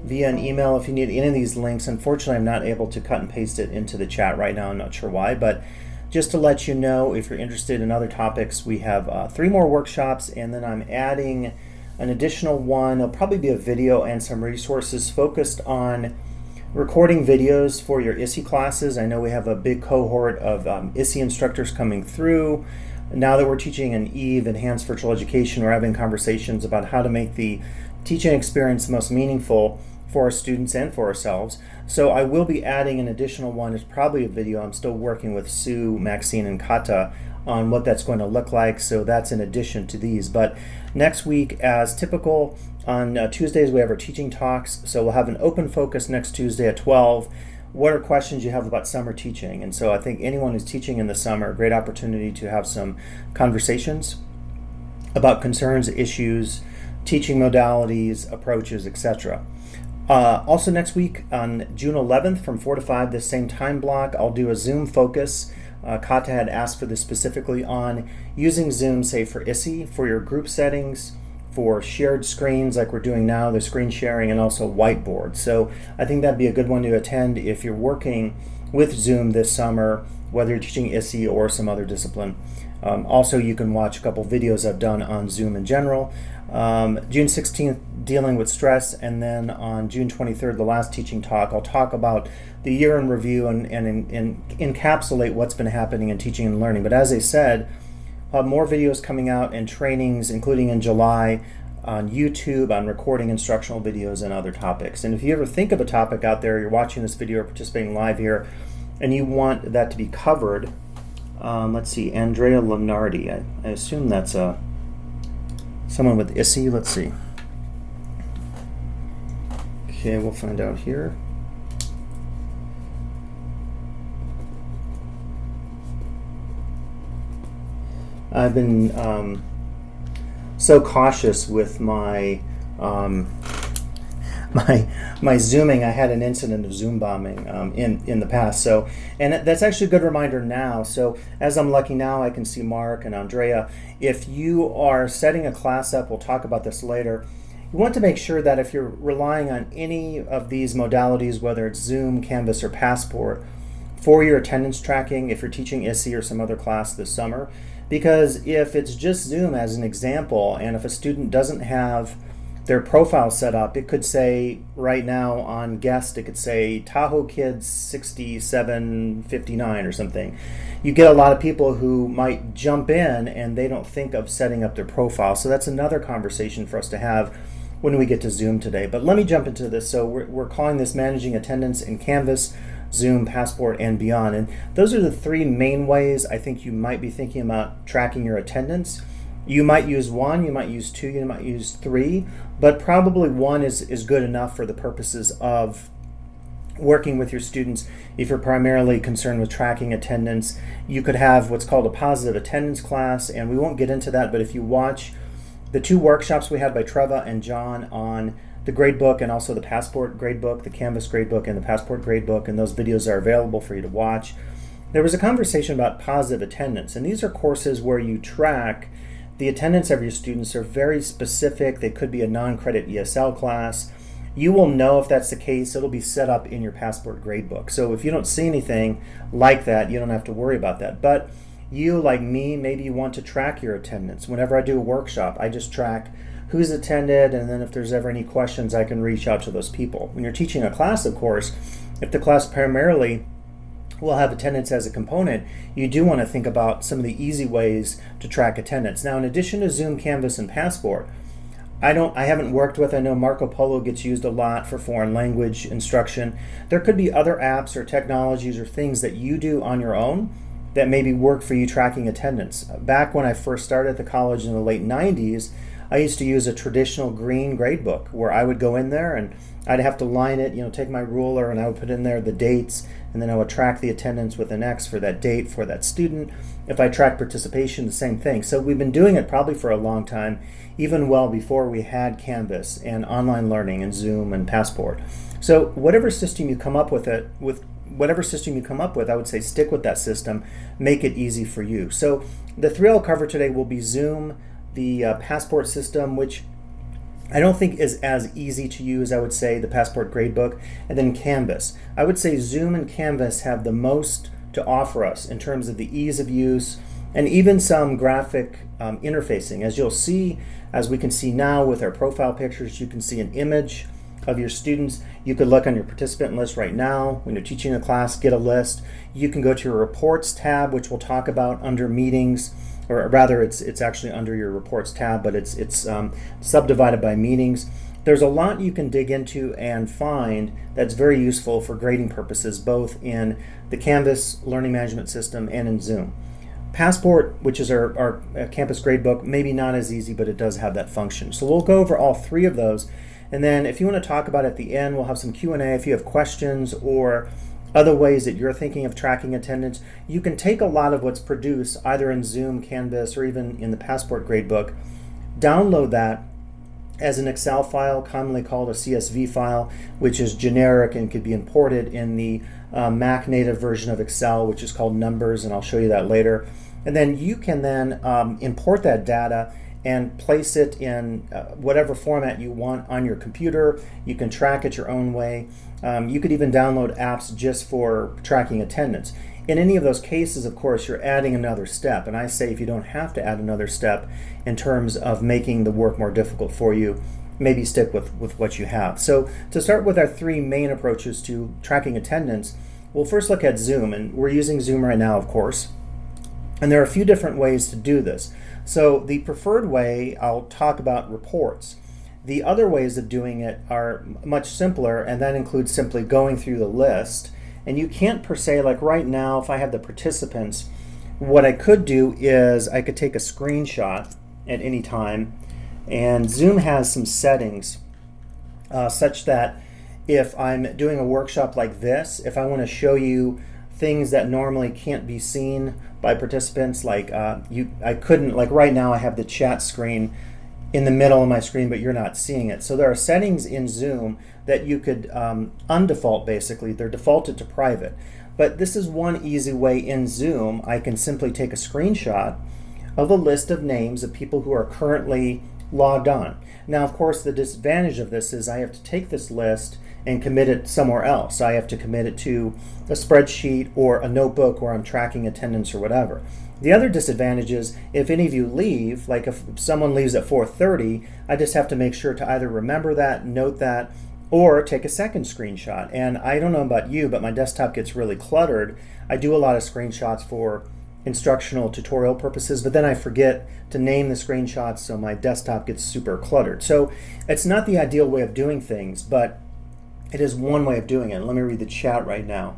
via an email if you need any of these links. Unfortunately, I'm not able to cut and paste it into the chat right now. I'm not sure why, but just to let you know, if you're interested in other topics, we have 3 more workshops, and then I'm adding an additional one. It'll probably be a video and some resources focused on recording videos for your ISSE classes. I know we have a big cohort of ISSE instructors coming through. Now that we're teaching an EVE, Enhanced Virtual Education, we're having conversations about how to make the teaching experience most meaningful for our students and for ourselves. So I will be adding an additional one. It's probably a video. I'm still working with Sue, Maxine, and Kata on what that's going to look like. So that's in addition to these. But next week, as typical, on Tuesdays we have our teaching talks. So we'll have an open focus next Tuesday at 12. What are questions you have about summer teaching? And so I think anyone who's teaching in the summer, a great opportunity to have some conversations about concerns, issues, teaching modalities, approaches, etc. Also next week on June 11th from 4 to 5, this same time block, I'll do a Zoom focus. Kata had asked for this specifically on using Zoom, say for ISSE, for your group settings, for shared screens like we're doing now, the screen sharing, and also whiteboard. So I think that'd be a good one to attend if you're working with Zoom this summer, whether you're teaching ISSE or some other discipline. Also, you can watch a couple videos I've done on Zoom in general. June 16th, dealing with stress, and then on June 23rd, the last teaching talk, I'll talk about the year in review and encapsulate what's been happening in teaching and learning. But as I said, more videos coming out and trainings, including in July on YouTube, on recording instructional videos and other topics. And if you ever think of a topic out there, you're watching this video or participating live here, and you want that to be covered, let's see, Andrea Lenardi. I assume that's someone with ISSE. Let's see. Okay, we'll find out here. I've been so cautious with my my Zooming. I had an incident of Zoom bombing in the past. So, and that's actually a good reminder now. So as I'm lucky now, I can see Mark and Andrea. If you are setting a class up, we'll talk about this later. You want to make sure that if you're relying on any of these modalities, whether it's Zoom, Canvas, or Passport, for your attendance tracking, if you're teaching ISSE or some other class this summer, because if it's just Zoom as an example, and if a student doesn't have their profile set up, it could say right now on guest, it could say Tahoe Kids 6759 or something. You get a lot of people who might jump in and they don't think of setting up their profile. So that's another conversation for us to have when we get to Zoom today. But let me jump into this. So we're calling this Managing Attendance in Canvas, Zoom, Passport, and beyond. And those are the 3 main ways I think you might be thinking about tracking your attendance. You might use 1, you might use 2, you might use 3, but probably 1 is good enough for the purposes of working with your students. If you're primarily concerned with tracking attendance, you could have what's called a positive attendance class, and we won't get into that, but if you watch the 2 workshops we had by Treva and John on the Gradebook and also the Passport Gradebook, the Canvas Gradebook and the Passport Gradebook, and those videos are available for you to watch. There was a conversation about positive attendance, and these are courses where you track the attendance of your students. Are very specific. They could be a non-credit ESL class. You will know if that's the case. It'll be set up in your Passport Gradebook. So if you don't see anything like that, you don't have to worry about that. But you, like me, maybe you want to track your attendance. Whenever I do a workshop, I just track who's attended, and then if there's ever any questions, I can reach out to those people. When you're teaching a class, of course, if the class primarily will have attendance as a component, you do want to think about some of the easy ways to track attendance. Now, in addition to Zoom, Canvas, and Passport, I haven't worked with, I know Marco Polo gets used a lot for foreign language instruction. There could be other apps or technologies or things that you do on your own that maybe work for you tracking attendance. Back when I first started at the college in the late 90s, I used to use a traditional green gradebook where I would go in there and I'd have to line it, take my ruler, and I would put in there the dates, and then I would track the attendance with an X for that date for that student. If I track participation, the same thing. So we've been doing it probably for a long time, even well before we had Canvas and online learning and Zoom and Passport. So whatever system you come up with, I would say stick with that system, make it easy for you. So the 3 I'll cover today will be Zoom, the Passport system, which I don't think is as easy to use, I would say, the Passport Gradebook, and then Canvas. I would say Zoom and Canvas have the most to offer us in terms of the ease of use and even some graphic interfacing. As you'll see, as we can see now with our profile pictures, you can see an image of your students. You could look on your participant list right now. When you're teaching a class, get a list. You can go to your reports tab, which we'll talk about under meetings, or rather it's actually under your reports tab, but it's subdivided by meetings. There's a lot you can dig into and find that's very useful for grading purposes, both in the Canvas learning management system and in Zoom. Passport, which is our campus gradebook, maybe not as easy, but it does have that function. So we'll go over all three of those. And then if you want to talk about it at the end, we'll have some Q&A. If you have questions or other ways that you're thinking of tracking attendance, you can take a lot of what's produced either in Zoom, Canvas, or even in the Passport Gradebook, download that as an Excel file, commonly called a CSV file, which is generic and could be imported in the Mac native version of Excel, which is called Numbers, and I'll show you that later. And then you can then import that data and place it in whatever format you want on your computer. You can track it your own way. You could even download apps just for tracking attendance. In any of those cases, of course, you're adding another step. And I say if you don't have to add another step in terms of making the work more difficult for you, maybe stick with what you have. So to start with our three main approaches to tracking attendance, we'll first look at Zoom. And we're using Zoom right now, of course. And there are a few different ways to do this. So the preferred way, I'll talk about reports. The other ways of doing it are much simpler, and that includes simply going through the list. And you can't per se, like right now, if I have the participants, what I could do is I could take a screenshot at any time, and Zoom has some settings such that if I'm doing a workshop like this, if I want to show you things that normally can't be seen by participants, like I couldn't, like right now I have the chat screen in the middle of my screen, but you're not seeing it. So there are settings in Zoom that you could undefault, basically. They're defaulted to private. But this is one easy way in Zoom. I can simply take a screenshot of a list of names of people who are currently logged on. Now, of course, the disadvantage of this is I have to take this list and commit it somewhere else. I have to commit it to a spreadsheet or a notebook where I'm tracking attendance or whatever. The other disadvantage is if any of you leave, like if someone leaves at 4:30, I just have to make sure to either remember that, note that, or take a second screenshot. And I don't know about you, but my desktop gets really cluttered. I do a lot of screenshots for instructional tutorial purposes, but then I forget to name the screenshots, so my desktop gets super cluttered. So it's not the ideal way of doing things, but it is one way of doing it. Let me read the chat right now.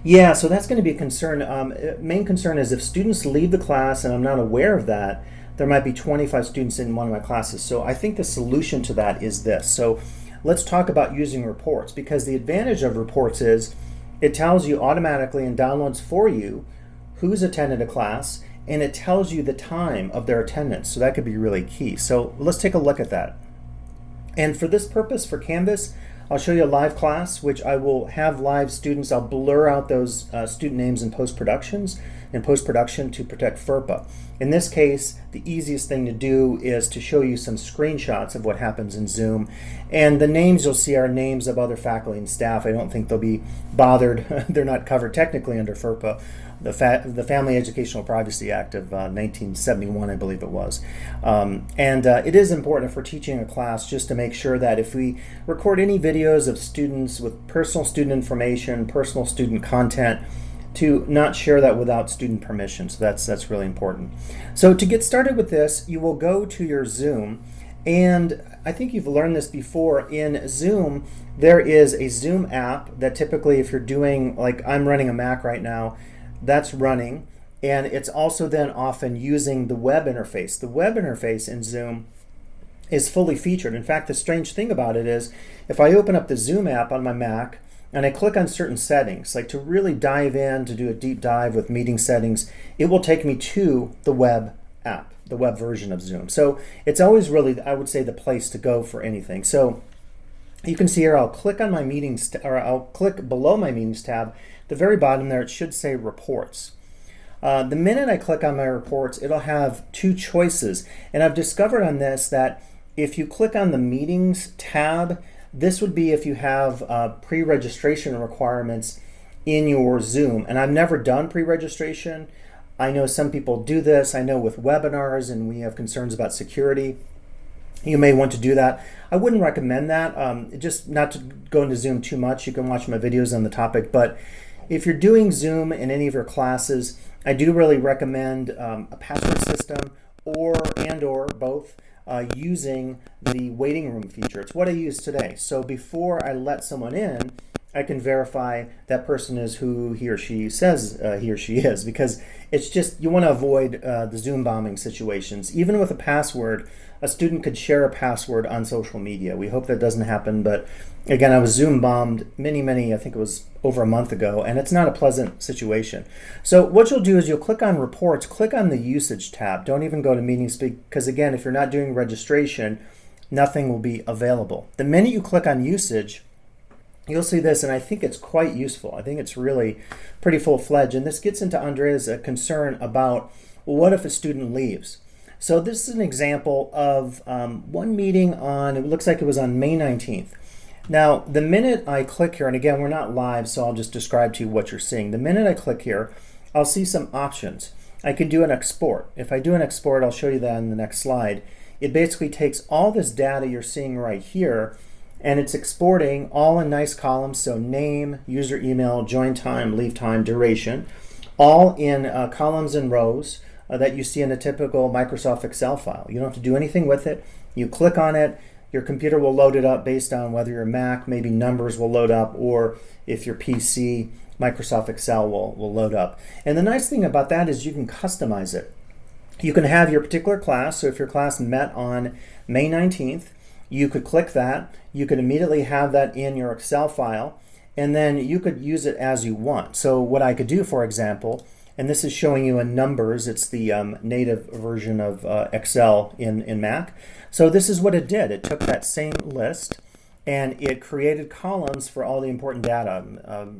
Yeah, so that's going to be a concern. Main concern is if students leave the class and I'm not aware of that, there might be 25 students in one of my classes. So I think the solution to that is this. So let's talk about using reports, because the advantage of reports is it tells you automatically and downloads for you who's attended a class, and it tells you the time of their attendance. So that could be really key. So let's take a look at that. And for this purpose, for Canvas, I'll show you a live class, which I will have live students. I'll blur out those student names in post-production to protect FERPA. In this case, the easiest thing to do is to show you some screenshots of what happens in Zoom. And the names you'll see are names of other faculty and staff. I don't think they'll be bothered. They're not covered technically under FERPA, the Family Educational Privacy Act of 1971, I believe it was. It is important if we're teaching a class just to make sure that if we record any videos of students with personal student information, personal student content, to not share that without student permission. So that's really important. So to get started with this, you will go to your Zoom, and I think you've learned this before. In Zoom, there is a Zoom app that typically, if you're doing, like I'm running a Mac right now, that's running, and it's also then often using the web interface. The web interface in Zoom is fully featured. In fact, the strange thing about it is if I open up the Zoom app on my Mac and I click on certain settings, like to really dive in, to do a deep dive with meeting settings, it will take me to the web app, the web version of Zoom. So it's always really, I would say, the place to go for anything. So you can see here, I'll click on my meetings, or I'll click below my meetings tab. The very bottom there, it should say reports. The minute I click on my reports, it'll have two choices. And I've discovered on this that If you click on the Meetings tab, this would be if you have pre-registration requirements in your Zoom. And I've never done pre-registration. I know some people do this. I know with webinars and we have concerns about security, you may want to do that. I wouldn't recommend that, just not to go into Zoom too much. You can watch my videos on the topic, but if you're doing Zoom in any of your classes, I do really recommend a password system or both using the waiting room feature. It's what I use today. So before I let someone in, I can verify that person is who he or she says he or she is, because it's just, you want to avoid the Zoom bombing situations. Even with a password, a student could share a password on social media. We hope that doesn't happen, but again, I was Zoom bombed many, I think it was over a month ago, and it's not a pleasant situation. So what you'll do is you'll click on Reports, click on the Usage tab. Don't even go to Meetings, because again, if you're not doing registration, nothing will be available. The minute you click on Usage, you'll see this, and I think it's quite useful. I think it's really pretty full-fledged, and this gets into Andrea's concern about, well, what if a student leaves? So this is an example of one meeting on, it looks like it was on May 19th. Now, the minute I click here, and again, we're not live, so I'll just describe to you what you're seeing. The minute I click here, I'll see some options. I can do an export. If I do an export, I'll show you that in the next slide. It basically takes all this data you're seeing right here, and it's exporting all in nice columns, so name, user email, join time, leave time, duration, all in columns and rows that you see in a typical Microsoft Excel file. You don't have to do anything with it. You click on it, your computer will load it up based on whether you're Mac, maybe numbers will load up, or if you're PC, Microsoft Excel will load up. And the nice thing about that is you can customize it. You can have your particular class, so if your class met on May 19th, you could click that, you could immediately have that in your Excel file, and then you could use it as you want. So what I could do, for example, and this is showing you in Numbers, it's the native version of Excel in Mac. So this is what it did. It took that same list and it created columns for all the important data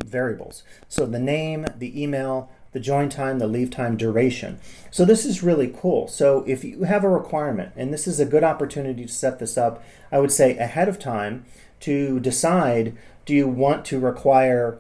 variables. So the name, the email, the join time, the leave time, duration. So this is really cool. So if you have a requirement, and this is a good opportunity to set this up, I would say ahead of time to decide, do you want to require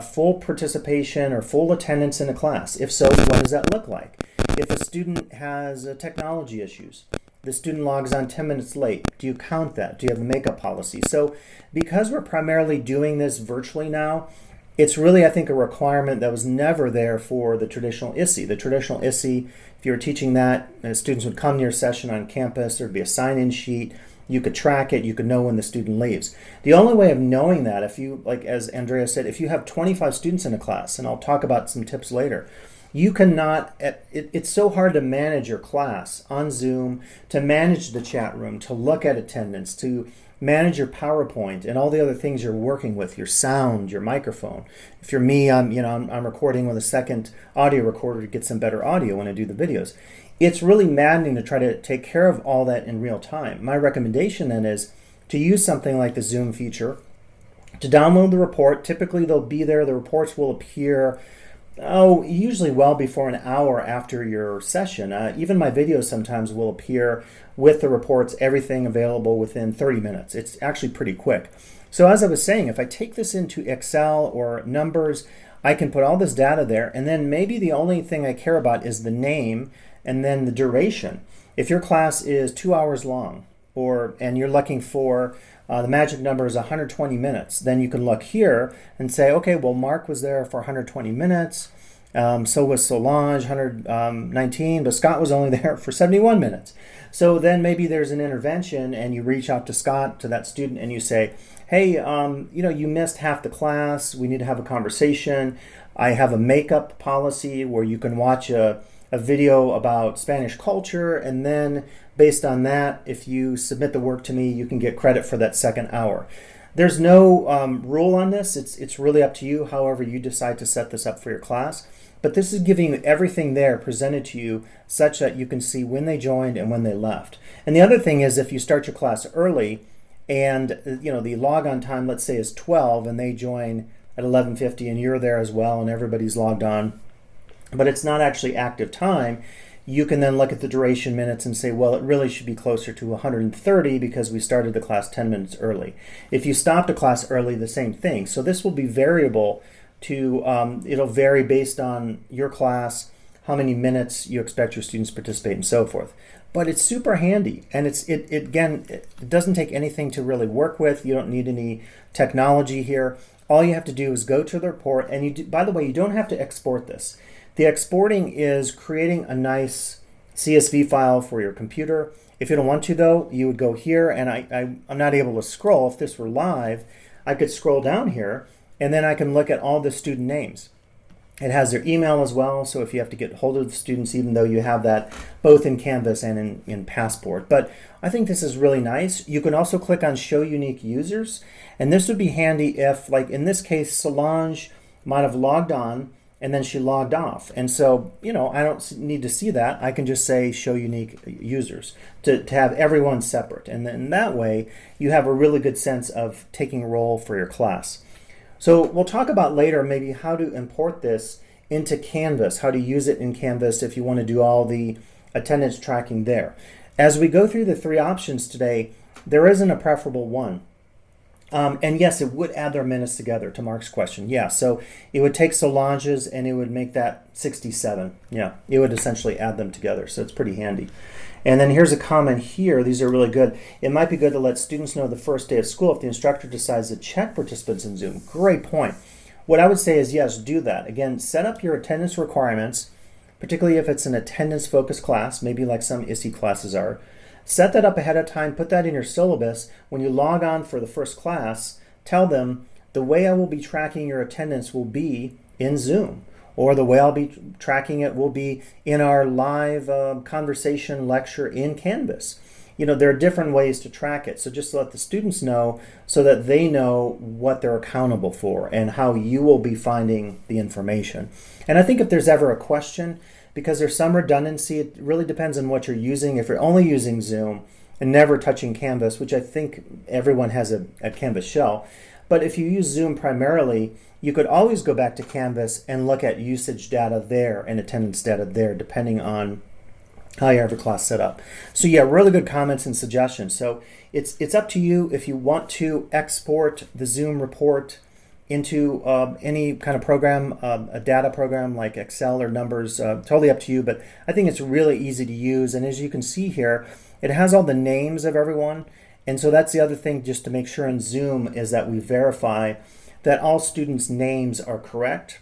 full participation or full attendance in a class? If so, what does that look like? If a student has technology issues, the student logs on 10 minutes late, do you count that? Do you have a makeup policy? So because we're primarily doing this virtually now, it's really, I think, a requirement that was never there for the traditional ISSE. The traditional ISSE, if you were teaching that, students would come to your session on campus, there'd be a sign-in sheet, you could track it, you could know when the student leaves. The only way of knowing that, if you, like as Andrea said, if you have 25 students in a class, and I'll talk about some tips later, you cannot, it's so hard to manage your class on Zoom, to manage the chat room, to look at attendance, to manage your PowerPoint and all the other things you're working with, your sound, your microphone. If you're me, I'm recording with a second audio recorder to get some better audio when I do the videos. It's really maddening to try to take care of all that in real time. My recommendation then is to use something like the Zoom feature, to download the report. Typically they'll be there, the reports will appear usually well before an hour after your session. Even my videos sometimes will appear with the reports, everything available within 30 minutes. It's actually pretty quick. So as I was saying, if I take this into Excel or Numbers, I can put all this data there, and then maybe the only thing I care about is the name and then the duration. If your class is 2 hours long, and you're looking for the magic number is 120 minutes, then you can look here and say, okay, well, Mark was there for 120 minutes, so was Solange, 119, but Scott was only there for 71 minutes. So then maybe there's an intervention and you reach out to Scott, to that student, and you say, hey, you missed half the class, we need to have a conversation. I have a makeup policy where you can watch a video about Spanish culture, and then based on that, if you submit the work to me, you can get credit for that second hour. There's no rule on this. It's really up to you, however you decide to set this up for your class. But this is giving you everything there presented to you such that you can see when they joined and when they left. And the other thing is, if you start your class early and the logon time, let's say, is 12 and they join at 11:50 and you're there as well and everybody's logged on, but it's not actually active time, you can then look at the duration minutes and say, well, it really should be closer to 130 because we started the class 10 minutes early. If you stopped a class early, the same thing. So this will be variable to, it'll vary based on your class, how many minutes you expect your students to participate, and so forth. But it's super handy, and it doesn't take anything to really work with. You don't need any technology here. All you have to do is go to the report, and by the way, you don't have to export this. The exporting is creating a nice CSV file for your computer. If you don't want to, though, you would go here, and I'm not able to scroll. If this were live, I could scroll down here, and then I can look at all the student names. It has their email as well, so if you have to get hold of the students, even though you have that both in Canvas and in Passport. But I think this is really nice. You can also click on Show Unique Users, and this would be handy if, like in this case, Solange might have logged on, and then she logged off. And so, I don't need to see that. I can just say Show Unique Users to have everyone separate. And then that way, you have a really good sense of taking roll for your class. So we'll talk about later maybe how to import this into Canvas, how to use it in Canvas if you want to do all the attendance tracking there. As we go through the three options today, there isn't a preferable one. And yes, it would add their minutes together, to Mark's question. Yeah, so it would take Solange's and it would make that 67. Yeah, it would essentially add them together, so it's pretty handy. And then here's a comment here. These are really good. It might be good to let students know the first day of school if the instructor decides to check participants in Zoom. Great point. What I would say is yes, do that. Again, set up your attendance requirements, particularly if it's an attendance-focused class, maybe like some ISSE classes are. Set that up ahead of time. Put that in your syllabus. When you log on for the first class, tell them the way I will be tracking your attendance will be in Zoom. Or the way I'll be tracking it will be in our live conversation lecture in Canvas. There are different ways to track it. So just let the students know so that they know what they're accountable for and how you will be finding the information. And I think if there's ever a question, because there's some redundancy, it really depends on what you're using. If you're only using Zoom and never touching Canvas, which I think everyone has a Canvas shell, but if you use Zoom primarily, you could always go back to Canvas and look at usage data there and attendance data there, depending on how you have your class set up. So yeah, really good comments and suggestions. So it's up to you if you want to export the Zoom report into any kind of program, a data program like Excel or Numbers, totally up to you, but I think it's really easy to use. And as you can see here, it has all the names of everyone. And so that's the other thing just to make sure in Zoom is that we verify that all students' names are correct.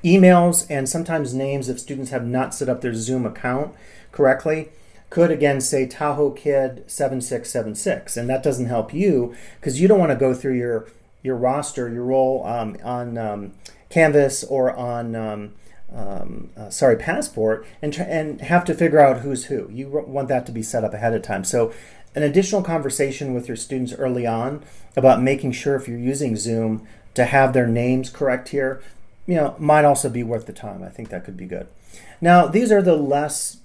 Emails and sometimes names, if students have not set up their Zoom account correctly, could again say Tahoe Kid 7676, and that doesn't help you because you don't want to go through your roster, your role on Canvas or on Passport and have to figure out who's who. You want that to be set up ahead of time. So an additional conversation with your students early on about making sure if you're using Zoom to have their names correct here, might also be worth the time. I think that could be good. Now, these are the less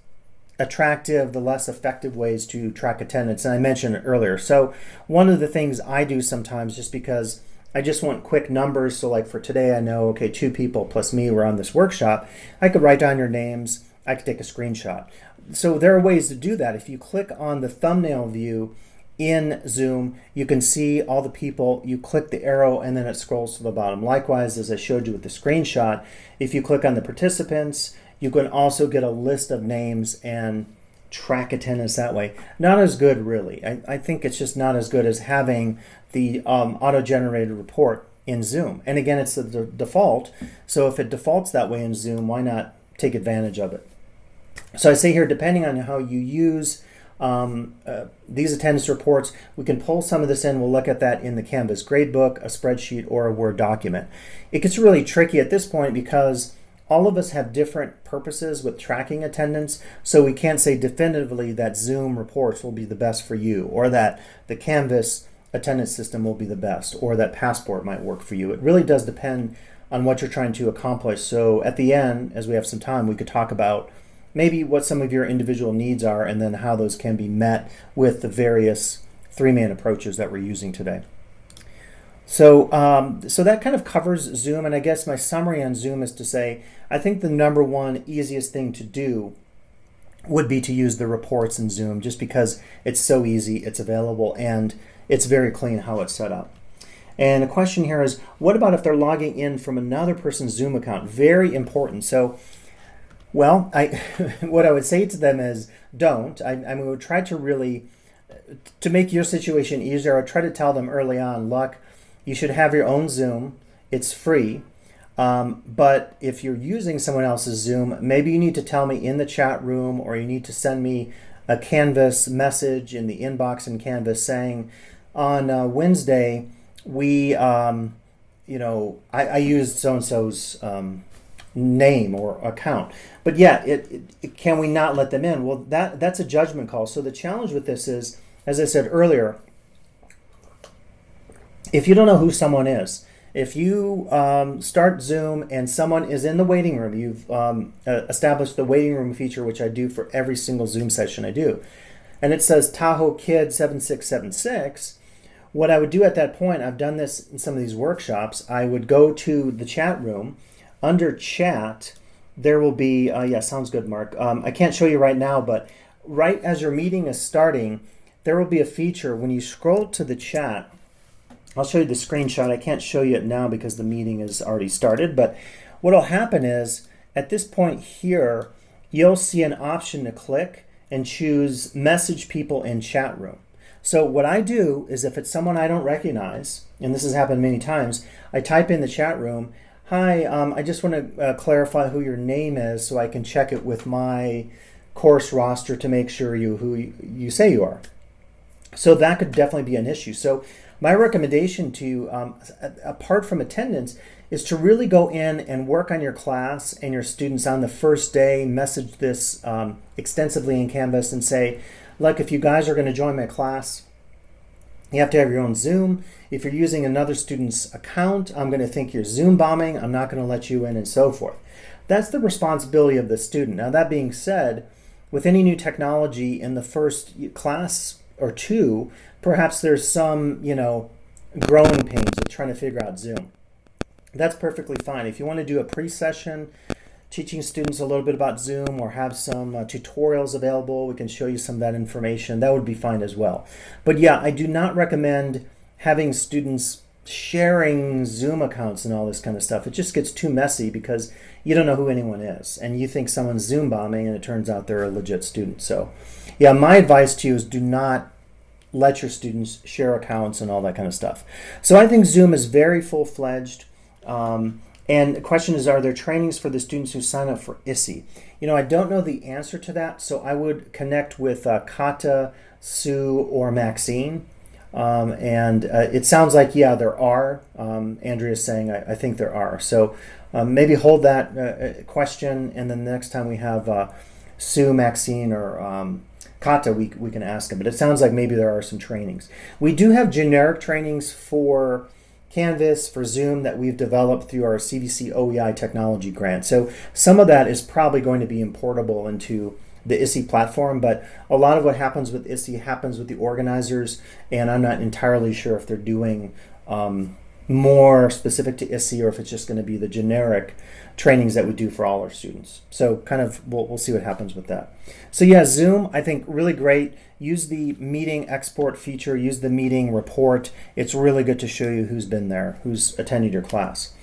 attractive, the less effective ways to track attendance, and I mentioned it earlier. So one of the things I do sometimes, just because I just want quick numbers, so like for today I know, okay, 2 people plus me were on this workshop, I could write down your names, I could take a screenshot. So there are ways to do that. If you click on the thumbnail view in Zoom, you can see all the people. You click the arrow and then it scrolls to the bottom. Likewise, as I showed you with the screenshot, if you click on the participants, you can also get a list of names and track attendance that way. Not as good, really. I think it's just not as good as having the auto-generated report in Zoom. And again, it's the default. So if it defaults that way in Zoom, why not take advantage of it? So I say here, depending on how you use these attendance reports, we can pull some of this in. We'll look at that in the Canvas gradebook, a spreadsheet, or a Word document. It gets really tricky at this point because all of us have different purposes with tracking attendance, so we can't say definitively that Zoom reports will be the best for you, or that the Canvas attendance system will be the best, or that Passport might work for you. It really does depend on what you're trying to accomplish. So at the end, as we have some time, we could talk about maybe what some of your individual needs are and then how those can be met with the various 3-man approaches that we're using today. So that kind of covers Zoom, and I guess my summary on Zoom is to say, I think the number one easiest thing to do would be to use the reports in Zoom, just because it's so easy, it's available, and it's very clean how it's set up. And the question here is, what about if they're logging in from another person's Zoom account? Very important. So, well, what I would say to them is don't. I would try to really, to make your situation easier, I would try to tell them early on, look, you should have your own Zoom. It's free. But if you're using someone else's Zoom, maybe you need to tell me in the chat room, or you need to send me a Canvas message in the inbox in Canvas saying, on Wednesday, we, I used so-and-so's name or account. But yeah, can we not let them in? Well, that's a judgment call. So the challenge with this is, as I said earlier, if you don't know who someone is, if you start Zoom and someone is in the waiting room, you've established the waiting room feature, which I do for every single Zoom session I do, and it says Tahoe Kid 7676, what I would do at that point, I've done this in some of these workshops, I would go to the chat room. Under chat, there will be, yeah, sounds good, Mark. I can't show you right now, but right as your meeting is starting, there will be a feature when you scroll to the chat. I'll show you the screenshot. I can't show you it now because the meeting is already started, but what will happen is at this point here, you'll see an option to click and choose message people in chat room. So what I do is, if it's someone I don't recognize, and this has happened many times, I type in the chat room, hi, I just want to clarify who your name is so I can check it with my course roster to make sure who you say you are. So that could definitely be an issue. So my recommendation to you, apart from attendance, is to really go in and work on your class and your students on the first day, message this extensively in Canvas and say, look, if you guys are going to join my class, you have to have your own Zoom. If you're using another student's account, I'm going to think you're Zoom bombing. I'm not going to let you in, and so forth. That's the responsibility of the student. Now, that being said, with any new technology in the first class or two, perhaps there's some, growing pains with trying to figure out Zoom. That's perfectly fine. If you want to do a pre-session teaching students a little bit about Zoom, or have some tutorials available, we can show you some of that information. That would be fine as well. But yeah, I do not recommend having students sharing Zoom accounts and all this kind of stuff. It just gets too messy because you don't know who anyone is, and you think someone's Zoom bombing, and it turns out they're a legit student. So yeah, my advice to you is do not let your students share accounts and all that kind of stuff. So I think Zoom is very full-fledged. And the question is, are there trainings for the students who sign up for ISI? I don't know the answer to that, so I would connect with Kata, Sue, or Maxine. And it sounds like, yeah, there are. Andrea's saying, I think there are. So maybe hold that question, and then the next time we have Sue, Maxine, or Kata, we can ask them. But it sounds like maybe there are some trainings. We do have generic trainings for Canvas, for Zoom, that we've developed through our CVC OEI technology grant. So some of that is probably going to be importable into the ISI platform, but a lot of what happens with ISI happens with the organizers, and I'm not entirely sure if they're doing more specific to ISI, or if it's just going to be the generic trainings that we do for all our students. So kind of we'll see what happens with that. So yeah, Zoom, I think really great. Use the meeting export feature, use the meeting report. It's really good to show you who's been there, who's attended your class.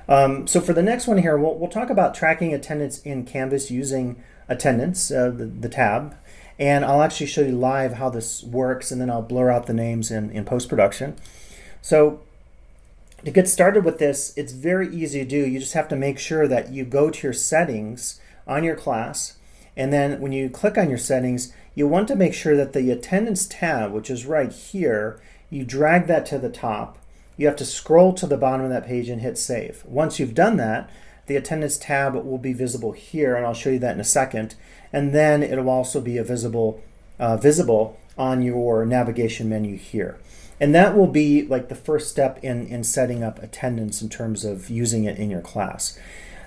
So for the next one here, we'll talk about tracking attendance in Canvas using attendance, the tab, and I'll actually show you live how this works, and then I'll blur out the names in post-production. So to get started with this, it's very easy to do. You just have to make sure that you go to your settings on your class, and then when you click on your settings, you want to make sure that the attendance tab, which is right here, you drag that to the top. You have to scroll to the bottom of that page and hit save. Once you've done that, the attendance tab will be visible here, and I'll show you that in a second. And then it'll also be visible on your navigation menu here. And that will be like the first step in setting up attendance in terms of using it in your class.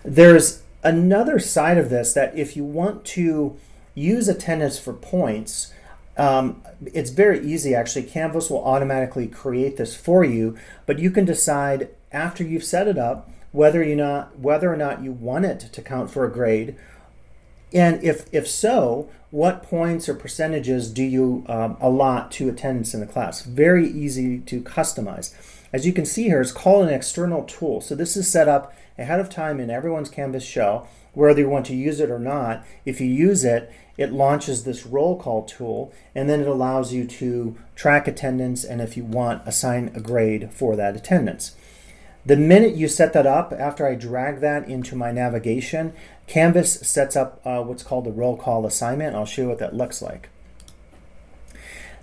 There's another side of this, that if you want to use attendance for points, it's very easy actually. Canvas will automatically create this for you, but you can decide after you've set it up whether or not you want it to count for a grade, And if so, what points or percentages do you allot to attendance in the class? Very easy to customize. As you can see here, it's called an external tool. So this is set up ahead of time in everyone's Canvas shell, whether you want to use it or not. If you use it, it launches this roll call tool, and then it allows you to track attendance, and if you want, assign a grade for that attendance. The minute you set that up, after I drag that into my navigation, Canvas sets up what's called the roll call assignment. I'll show you what that looks like.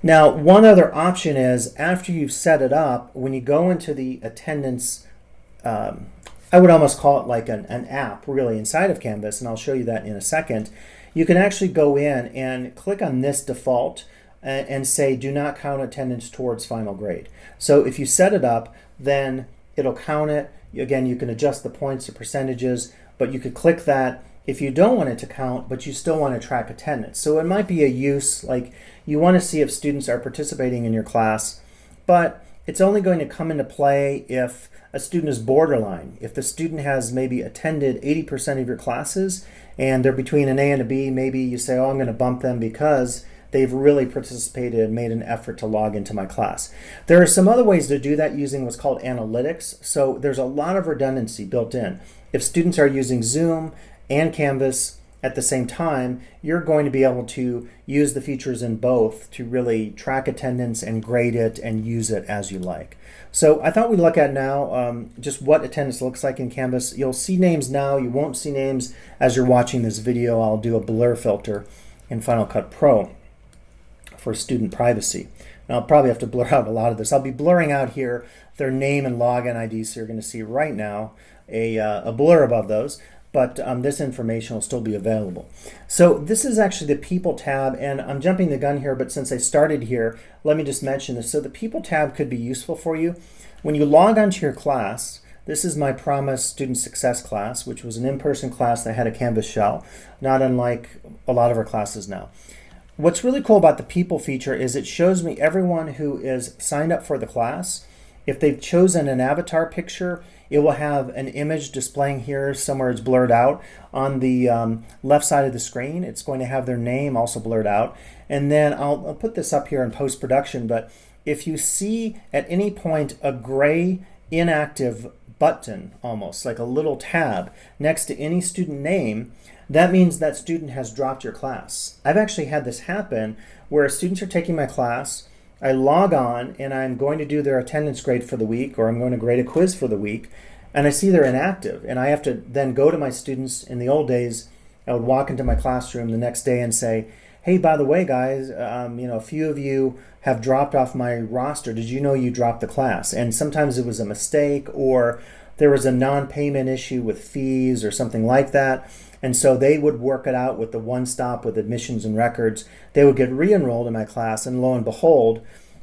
Now, one other option is after you've set it up, when you go into the attendance, I would almost call it like an app really inside of Canvas, and I'll show you that in a second. You can actually go in and click on this default and say do not count attendance towards final grade. So if you set it up, then it'll count it. Again, you can adjust the points or percentages, but you could click that if you don't want it to count, but you still want to track attendance. So it might be a use, like you want to see if students are participating in your class, but it's only going to come into play if a student is borderline. If the student has maybe attended 80% of your classes and they're between an A and a B, maybe you say, oh, I'm going to bump them because they've really participated and made an effort to log into my class. There are some other ways to do that using what's called analytics. So there's a lot of redundancy built in. If students are using Zoom and Canvas at the same time, you're going to be able to use the features in both to really track attendance and grade it and use it as you like. So I thought we'd look at now just what attendance looks like in Canvas. You'll see names now. You won't see names as you're watching this video. I'll do a blur filter in Final Cut Pro for student privacy. Now I'll probably have to blur out a lot of this. I'll be blurring out here their name and login ID, so you're going to see right now a blur above those, but this information will still be available. So this is actually the People tab, and I'm jumping the gun here, but since I started here, let me just mention this. So the People tab could be useful for you. When you log onto your class, this is my Promise Student Success class, which was an in-person class that had a Canvas shell, not unlike a lot of our classes now. What's really cool about the People feature is it shows me everyone who is signed up for the class. If they've chosen an avatar picture, it will have an image displaying here somewhere it's blurred out. On the left side of the screen, it's going to have their name also blurred out. And then I'll put this up here in post-production, but if you see at any point a gray inactive button, almost like a little tab next to any student name, that means that student has dropped your class. I've actually had this happen where students are taking my class, I log on and I'm going to do their attendance grade for the week, or I'm going to grade a quiz for the week, and I see they're inactive, and I have to then go to my students. In the old days, I would walk into my classroom the next day and say, hey, by the way, guys, a few of you have dropped off my roster. Did you know you dropped the class? And sometimes it was a mistake, or there was a non-payment issue with fees or something like that. And so they would work it out with the one-stop with admissions and records. They would get re-enrolled in my class, and lo and behold,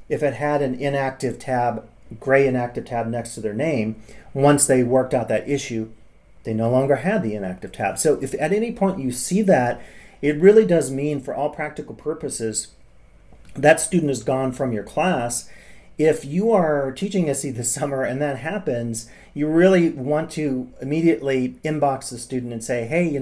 if it had an inactive tab, gray inactive tab next to their name, once they worked out that issue, they no longer had the inactive tab. So if at any point you see that, it really does mean, for all practical purposes, that student is gone from your class. If you are teaching SE this summer and that happens, you really want to immediately inbox the student and say, hey,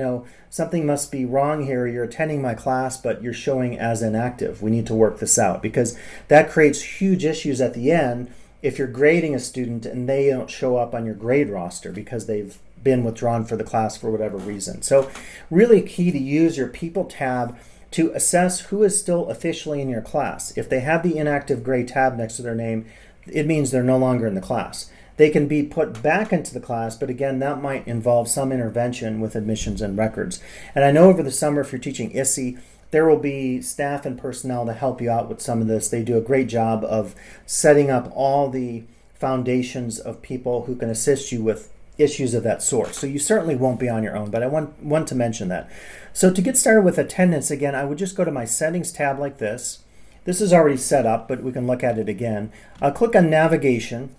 something must be wrong here. You're attending my class, but you're showing as inactive. We need to work this out, because that creates huge issues at the end if you're grading a student and they don't show up on your grade roster because they've been withdrawn for the class for whatever reason. So really key to use your People tab to assess who is still officially in your class. If they have the inactive gray tab next to their name, it means they're no longer in the class. They can be put back into the class, but again, that might involve some intervention with admissions and records. And I know over the summer, if you're teaching ISSE, there will be staff and personnel to help you out with some of this. They do a great job of setting up all the foundations of people who can assist you with issues of that sort. So you certainly won't be on your own, but I want to mention that. So to get started with attendance, again, I would just go to my settings tab like this. This is already set up, but we can look at it again. I'll click on navigation,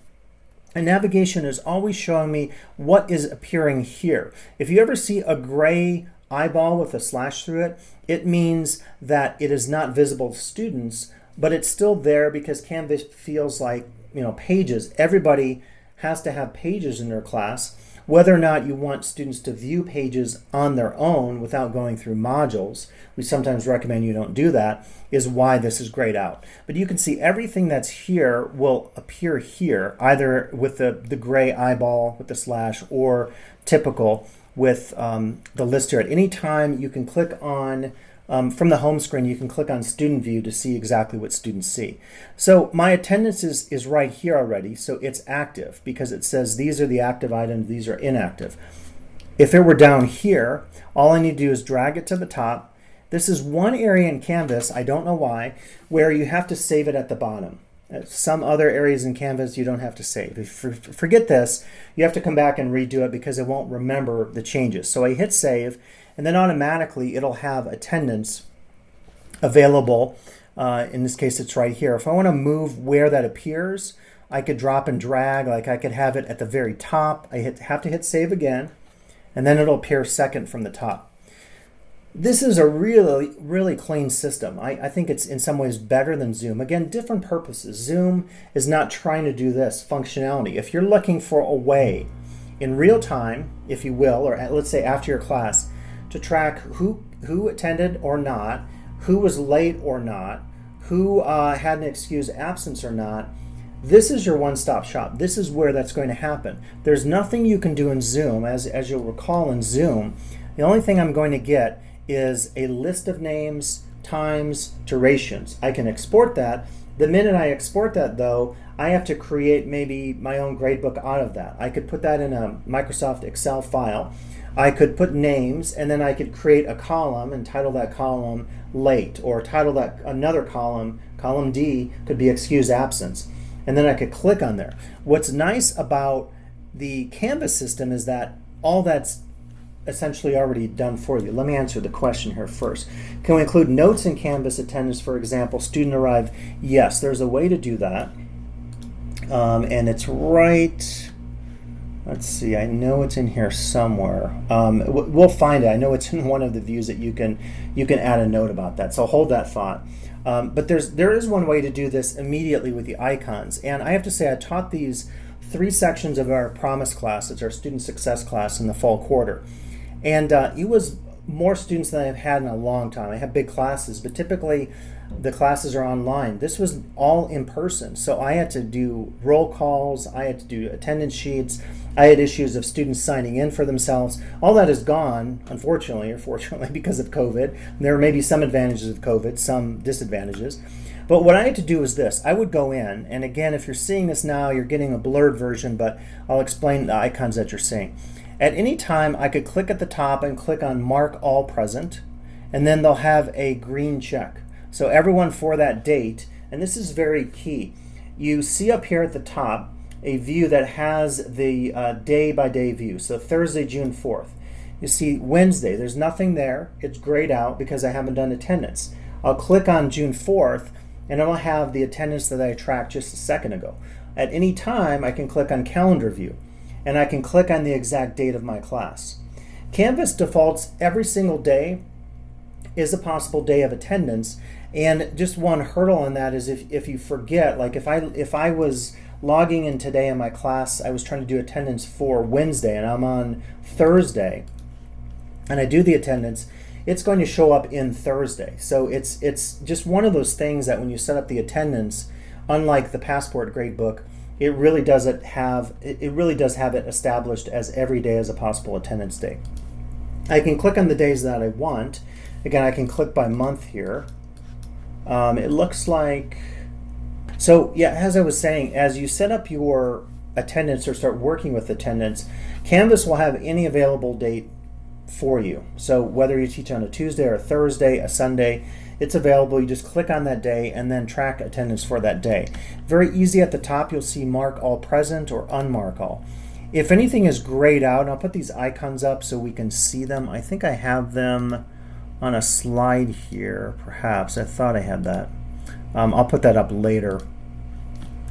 and navigation is always showing me what is appearing here. If you ever see a gray eyeball with a slash through it, it means that it is not visible to students, but it's still there because Canvas feels like, pages. Everybody has to have pages in their class. Whether or not you want students to view pages on their own without going through modules, we sometimes recommend you don't do that, is why this is grayed out. But you can see everything that's here will appear here, either with the gray eyeball with the slash or typical with the list here. At any time you can click on, from the home screen, you can click on student view to see exactly what students see. So my attendance is right here already, so it's active because it says these are the active items, these are inactive. If it were down here, all I need to do is drag it to the top. This is one area in Canvas, I don't know why, where you have to save it at the bottom. Some other areas in Canvas you don't have to save. If you forget this, you have to come back and redo it because it won't remember the changes. So I hit save, and then automatically it'll have attendance available. In this case, it's right here. If I want to move where that appears, I could drop and drag. Like I could have it at the very top. I have to hit save again, and then it'll appear second from the top. This is a really, really clean system. I think it's in some ways better than Zoom. Again, different purposes. Zoom is not trying to do this functionality. If you're looking for a way in real time, if you will, or let's say after your class, to track who attended or not, who was late or not, who had an excused absence or not, this is your one-stop shop. This is where that's going to happen. There's nothing you can do in Zoom. As you'll recall in Zoom, the only thing I'm going to get is a list of names, times, durations. I can export that. The minute I export that, though, I have to create maybe my own gradebook out of that. I could put that in a Microsoft Excel file. I could put names, and then I could create a column and title that column late, or title that another column, column D, could be excused absence. And then I could click on there. What's nice about the Canvas system is that all that's essentially already done for you. Let me answer the question here first. Can we include notes in Canvas attendance, for example, student arrived? Yes, there's a way to do that. And it's right, let's see, I know it's in here somewhere. We'll find it. I know it's in one of the views that you can add a note about that. So hold that thought. But there is one way to do this immediately with the icons. And I have to say, I taught these 3 sections of our Promise class. It's our student success class in the fall quarter. And it was more students than I've had in a long time. I have big classes, but typically the classes are online. This was all in person. So I had to do roll calls, I had to do attendance sheets, I had issues of students signing in for themselves. All that is gone, unfortunately or fortunately, because of COVID. And there may be some advantages of COVID, some disadvantages. But what I had to do is this. I would go in, and again, if you're seeing this now, you're getting a blurred version, but I'll explain the icons that you're seeing. At any time, I could click at the top and click on Mark All Present, and then they'll have a green check. So everyone for that date, and this is very key, you see up here at the top a view that has the day-by-day view. So Thursday, June 4th. You see Wednesday, there's nothing there. It's grayed out because I haven't done attendance. I'll click on June 4th, and it'll have the attendance that I tracked just a second ago. At any time, I can click on Calendar View, and I can click on the exact date of my class. Canvas defaults every single day is a possible day of attendance, and just one hurdle on that is if you forget, like if I was logging in today in my class, I was trying to do attendance for Wednesday, and I'm on Thursday, and I do the attendance, it's going to show up in Thursday. So it's just one of those things that when you set up the attendance, unlike the Passport Gradebook, it really does have it established as every day as a possible attendance day. I can click on the days that I want. Again, I can click by month here. It looks like, so yeah, as I was saying, as you set up your attendance or start working with attendance, Canvas will have any available date for you. So whether you teach on a Tuesday or a Thursday, a Sunday, it's available. You just click on that day and then track attendance for that day. Very easy. At the top, you'll see Mark All Present or Unmark All. If anything is grayed out, and I'll put these icons up so we can see them. I think I have them on a slide here, perhaps. I thought I had that. I'll put that up later.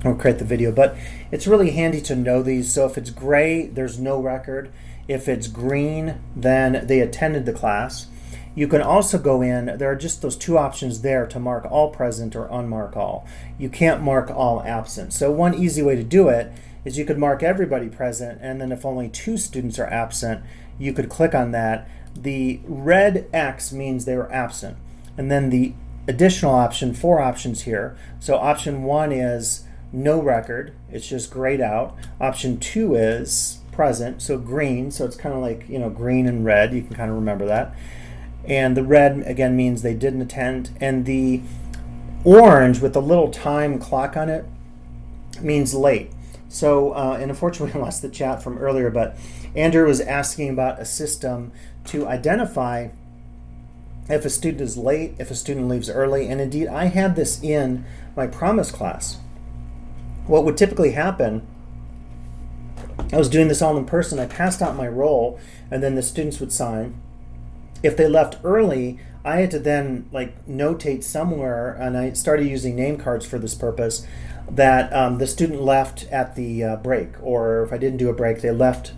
I'll create the video, but it's really handy to know these. So if it's gray, there's no record. If it's green, then they attended the class. You can also go in, there are just those 2 options there to mark all present or unmark all. You can't mark all absent. So one easy way to do it is you could mark everybody present, and then if only 2 students are absent, you could click on that. The red X means they were absent. And then the additional option, 4 options here. So option 1 is no record, it's just grayed out. Option 2 is present, so green, so it's kind of like, green and red, you can kind of remember that. And the red, again, means they didn't attend. And the orange with the little time clock on it means late. So, and unfortunately I lost the chat from earlier, but Andrew was asking about a system to identify if a student is late, if a student leaves early, and indeed I had this in my Promise class. What would typically happen, I was doing this all in person, I passed out my roll, and then the students would sign. If they left early, I had to then notate somewhere, and I started using name cards for this purpose, that the student left at the break, or if I didn't do a break, they left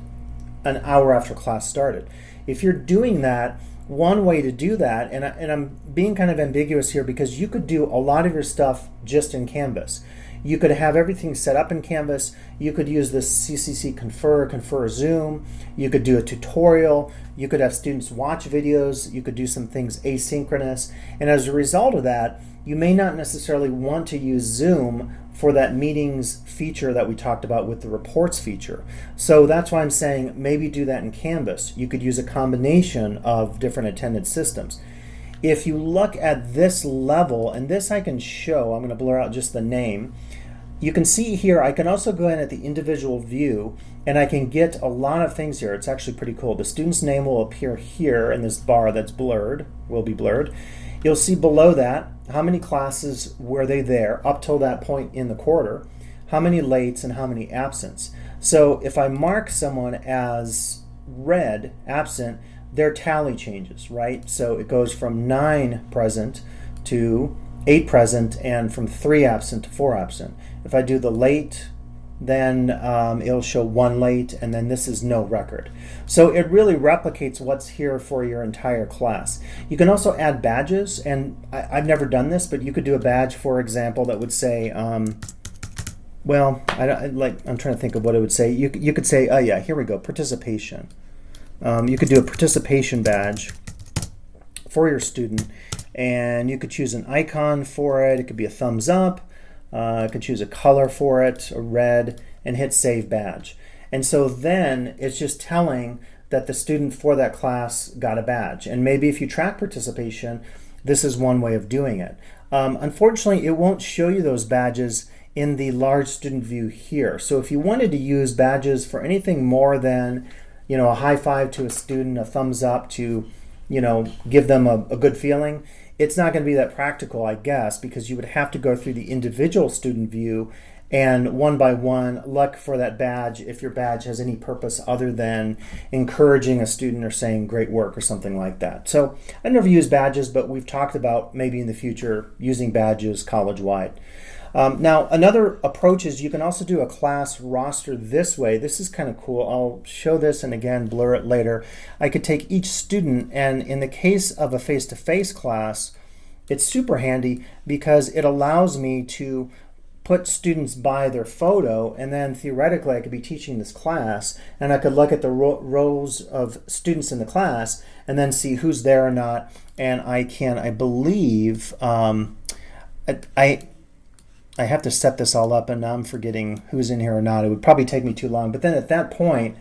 an hour after class started. If you're doing that, one way to do that, and I'm being kind of ambiguous here because you could do a lot of your stuff just in Canvas. You could have everything set up in Canvas. You could use this CCC Confer Zoom. You could do a tutorial. You could have students watch videos. You could do some things asynchronous. And as a result of that, you may not necessarily want to use Zoom for that meetings feature that we talked about with the reports feature. So that's why I'm saying maybe do that in Canvas. You could use a combination of different attendance systems. If you look at this level, and this I can show, I'm going to blur out just the name. You can see here, I can also go in at the individual view, and I can get a lot of things here. It's actually pretty cool. The student's name will appear here in this bar that's blurred, will be blurred. You'll see below that, how many classes were they there up till that point in the quarter, how many lates and how many absents. So if I mark someone as red, absent, their tally changes, right? So it goes from 9 present to 8 present, and from 3 absent to 4 absent. If I do the late, then it'll show 1 late, and then this is no record. So it really replicates what's here for your entire class. You can also add badges, and I've never done this, but you could do a badge, for example, that would say, I'm trying to think of what it would say. You could say, oh yeah, here we go, participation. You could do a participation badge for your student, and you could choose an icon for it. It could be a thumbs up. I could choose a color for it, a red, and hit Save Badge. And so then it's just telling that the student for that class got a badge. And maybe if you track participation, this is one way of doing it. Unfortunately, it won't show you those badges in the large student view here. So if you wanted to use badges for anything more than a high five to a student, a thumbs up to give them a good feeling, it's not going to be that practical, I guess, because you would have to go through the individual student view and one by one look for that badge if your badge has any purpose other than encouraging a student or saying great work or something like that. So I never use badges, but we've talked about maybe in the future using badges college-wide. Now, another approach is you can also do a class roster this way. This is kind of cool. I'll show this and again blur it later. I could take each student, and in the case of a face-to-face class, it's super handy because it allows me to put students by their photo, and then theoretically I could be teaching this class and I could look at the rows of students in the class and then see who's there or not, and I believe, I have to set this all up, and now I'm forgetting who's in here or not. It would probably take me too long. But then at that point,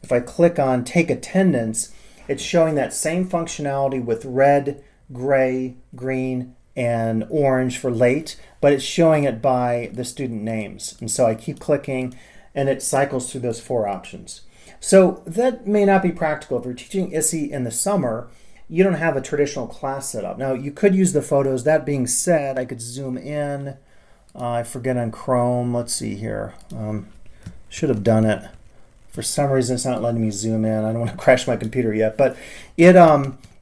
if I click on Take Attendance, it's showing that same functionality with red, gray, green, and orange for late, but it's showing it by the student names. And so I keep clicking, and it cycles through those 4 options. So that may not be practical. If you're teaching ISSE in the summer, you don't have a traditional class set up. Now, you could use the photos. That being said, I could zoom in. I forget on Chrome. Let's see here. Should have done it. For some reason, it's not letting me zoom in. I don't want to crash my computer yet, but it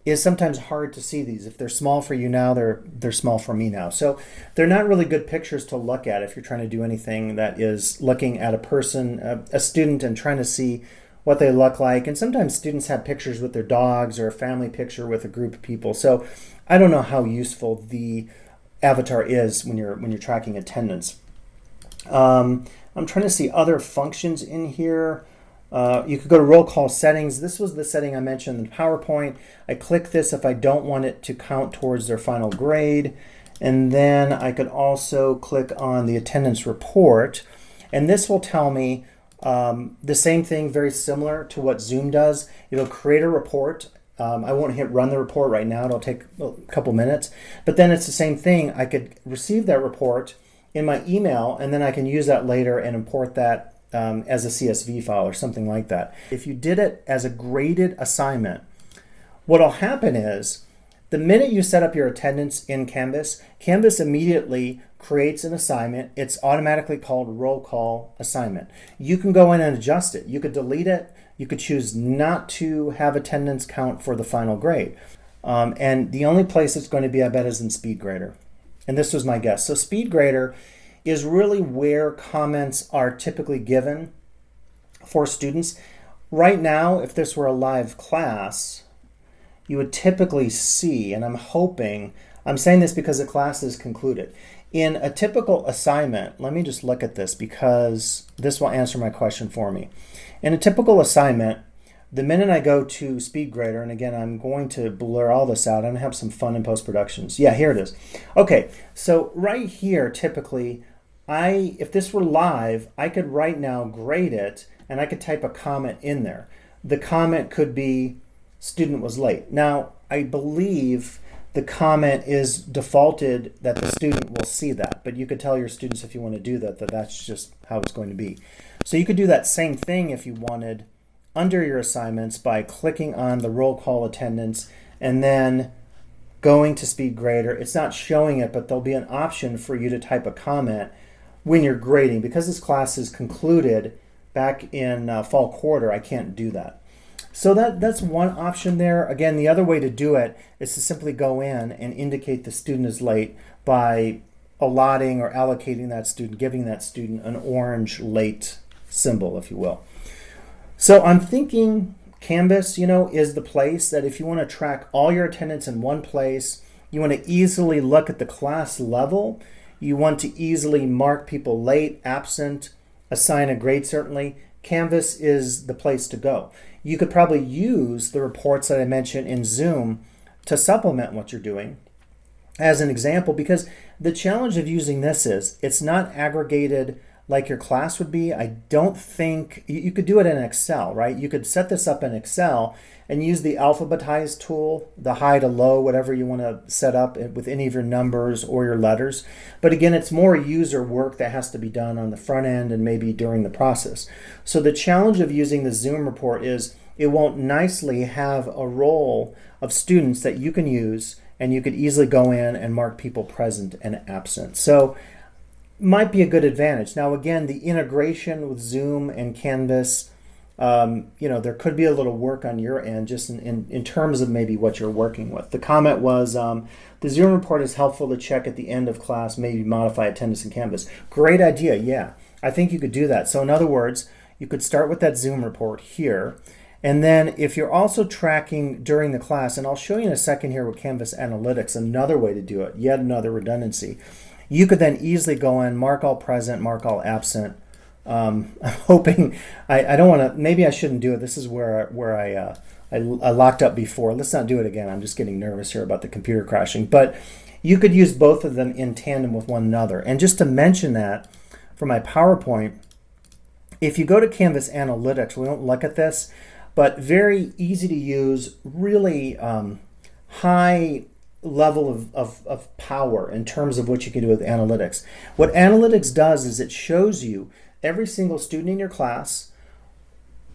is sometimes hard to see these. If they're small for you now, they're small for me now. So they're not really good pictures to look at if you're trying to do anything that is looking at a person, a student, and trying to see what they look like. And sometimes students have pictures with their dogs or a family picture with a group of people. So I don't know how useful the avatar is when you're tracking attendance. I'm trying to see other functions in here. You could go to roll call settings. This was the setting I mentioned in the PowerPoint. I click this if I don't want it to count towards their final grade. And then I could also click on the attendance report. And this will tell me the same thing, very similar to what Zoom does. It'll create a report. I won't hit run the report right now. It'll take a couple minutes. But then it's the same thing. I could receive that report in my email, and then I can use that later and import that as a CSV file or something like that. If you did it as a graded assignment, what'll happen is the minute you set up your attendance in Canvas, Canvas immediately creates an assignment. It's automatically called roll call assignment. You can go in and adjust it. You could delete it. You could choose not to have attendance count for the final grade. And the only place it's going to be, I bet, is in SpeedGrader. And this was my guess. So SpeedGrader is really where comments are typically given for students. Right now, if this were a live class, you would typically see, and I'm saying this because the class is concluded. In a typical assignment, let me just look at this because this will answer my question for me. In a typical assignment, the minute I go to SpeedGrader, and again, I'm going to blur all this out. I'm going to have some fun in post-productions. Yeah, here it is. Okay, so right here, typically, if this were live, I could right now grade it, and I could type a comment in there. The comment could be, student was late. Now, I believe the comment is defaulted that the student will see that, but you could tell your students if you want to do that, that's just how it's going to be. So you could do that same thing if you wanted under your assignments by clicking on the roll call attendance and then going to SpeedGrader. It's not showing it, but there'll be an option for you to type a comment when you're grading. Because this class is concluded back in fall quarter, I can't do that. So that's one option there. Again, the other way to do it is to simply go in and indicate the student is late by allotting or allocating that student, giving that student an orange late symbol, if you will. So I'm thinking Canvas, is the place that if you want to track all your attendance in one place, you want to easily look at the class level, you want to easily mark people late, absent, assign a grade certainly, Canvas is the place to go. You could probably use the reports that I mentioned in Zoom to supplement what you're doing as an example, because the challenge of using this is it's not aggregated like your class would be. I don't think you could do it in Excel, right? You could set this up in Excel and use the alphabetize tool, the high to low, whatever you want to set up with any of your numbers or your letters. But again, it's more user work that has to be done on the front end and maybe during the process. So the challenge of using the Zoom report is it won't nicely have a roll of students that you can use, and you could easily go in and mark people present and absent. So might be a good advantage. Now, again, the integration with Zoom and Canvas, there could be a little work on your end just in terms of maybe what you're working with. The comment was, the Zoom report is helpful to check at the end of class, maybe modify attendance in Canvas. Great idea, yeah. I think you could do that. So in other words, you could start with that Zoom report here. And then if you're also tracking during the class, and I'll show you in a second here with Canvas Analytics, another way to do it, yet another redundancy. You could then easily go in, mark all present, mark all absent. I'm hoping, I don't want to, maybe I shouldn't do it. This is where I locked up before. Let's not do it again. I'm just getting nervous here about the computer crashing. But you could use both of them in tandem with one another. And just to mention that for my PowerPoint, if you go to Canvas Analytics, we won't look at this, but very easy to use, really high level of power in terms of what you can do with analytics. What analytics does is it shows you every single student in your class,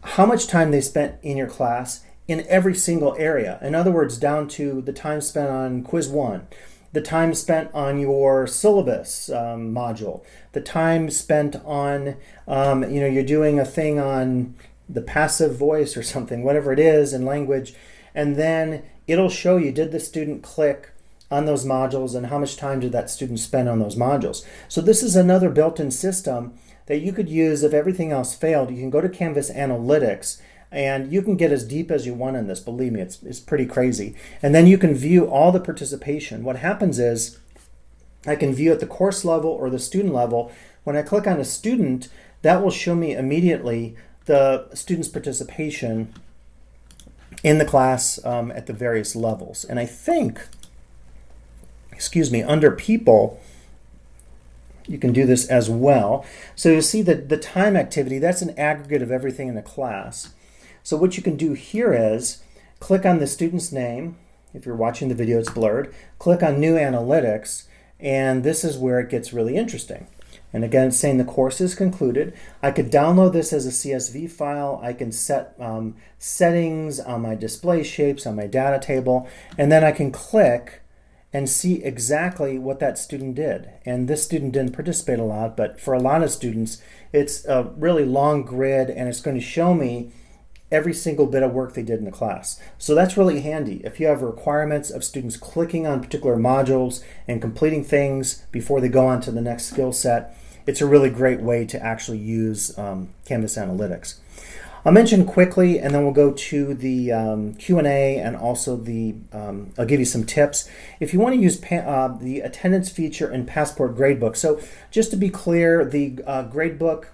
how much time they spent in your class in every single area. In other words, down to the time spent on quiz 1, the time spent on your syllabus module, the time spent on, you're doing a thing on the passive voice or something, whatever it is in language, and then it'll show you, did the student click on those modules and how much time did that student spend on those modules. So this is another built-in system that you could use if everything else failed. You can go to Canvas Analytics and you can get as deep as you want in this. Believe me, it's pretty crazy. And then you can view all the participation. What happens is I can view at the course level or the student level. When I click on a student, that will show me immediately the students' participation in the class at the various levels. And I think, under people, you can do this as well. So you'll see that the time activity, that's an aggregate of everything in the class. So what you can do here is click on the student's name. If you're watching the video, it's blurred. Click on New Analytics, and this is where it gets really interesting. And again, it's saying the course is concluded. I could download this as a CSV file. I can set settings on my display shapes, on my data table, and then I can click and see exactly what that student did. And this student didn't participate a lot, but for a lot of students, it's a really long grid, and it's going to show me every single bit of work they did in the class. So that's really handy. If you have requirements of students clicking on particular modules and completing things before they go on to the next skill set, it's a really great way to actually use Canvas Analytics. I'll mention quickly, and then we'll go to the Q&A, and also I'll give you some tips. If you want to use the attendance feature in Passport Gradebook. So just to be clear, the Gradebook,